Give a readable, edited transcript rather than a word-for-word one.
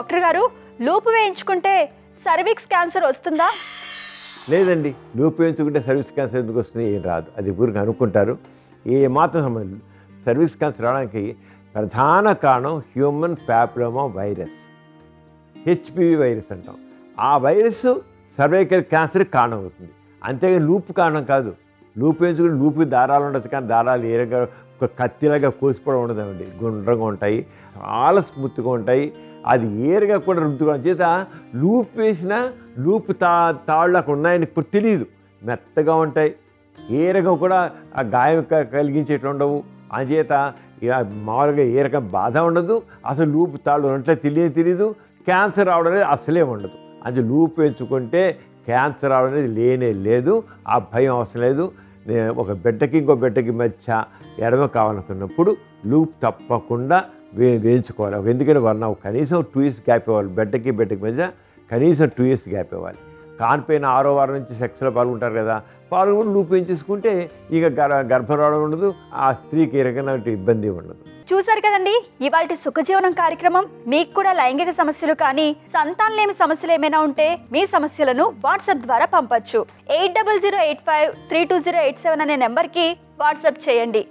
Doctor గారు loop వేయించుకుంటే cervix cancer వస్తుందా? లేదండి, లూప్ వేయించుకుంటే సర్విక్స్ క్యాన్సర్ ఎందుకు వస్తుంది? ఏం రాదు. అది ఊరికి అనుకుంటారు. ఏ మాత్రం సంబంధం. సర్విక్స్ క్యాన్సర్ రావడానికి ప్రధాన కారణం human papilloma virus, HPV virus అంటాం. ఆ వైరస్ సర్వైకల్ క్యాన్సర్ కారణం అవుతుంది. అంతేగాని లూప్ కారణం కాదు. లూప్ వేయించుకుంటే లూప్కి దారాలు ఉండదు, కానీ దారాలు ఏరగా ఒక కత్తిలాగా కోసిపోవడం ఉండదండి. గుండ్రంగా ఉంటాయి, చాలా స్మూత్గా ఉంటాయి. అది ఏరుగా కూడా రుద్దుకోవడం చేత లూప్ వేసిన లూప్ తాళ్ళు అక్కడ ఉన్నాయని ఇప్పుడు తెలియదు. మెత్తగా ఉంటాయి, ఏరగా కూడా ఆ గాయం కలిగించేట్లు ఉండవు. అందుచేత ఇక మామూలుగా ఏరక బాధ ఉండదు. అసలు లూప్ తాళ్ళు ఉన్నట్లే తెలియదు. క్యాన్సర్ రావడం అనేది అసలే ఉండదు. అది లూప్ వేయించుకుంటే క్యాన్సర్ రావడం అనేది లేనే లేదు. ఆ భయం అవసరం లేదు. ఒక బిడ్డకి ఇంకో బిడ్డకి మధ్య ఎడమ కావాలనుకున్నప్పుడు లూప్ తప్పకుండా వేయించుకోవాలి. ఎందుకంటే వాళ్ళు కనీసం 2 years గ్యాప్ ఇవ్వాలి. బిడ్డకి మధ్య కనీసం 2 years గ్యాప్ ఇవ్వాలి. కానిపోయిన 6వ వారం నుంచి సెక్స్లో పాల్గొంటారు కదా, పాల్గొని లూప్ వేయించేసుకుంటే ఇక గర్భం రావడం ఉండదు, ఆ స్త్రీకి ఏ రకమైన ఇబ్బంది ఉండదు. చూసారు కదండి ఇవాల్టి సుఖజీవనం కార్యక్రమం. మీకు కూడా లైంగిక సమస్యలు కానీ సంతానలేమి సమస్యలు ఏమైనా ఉంటే మీ సమస్యలను వాట్సాప్ ద్వారా పంపొచ్చు. 8008532087 అనే నెంబర్కి వాట్సాప్ చేయండి.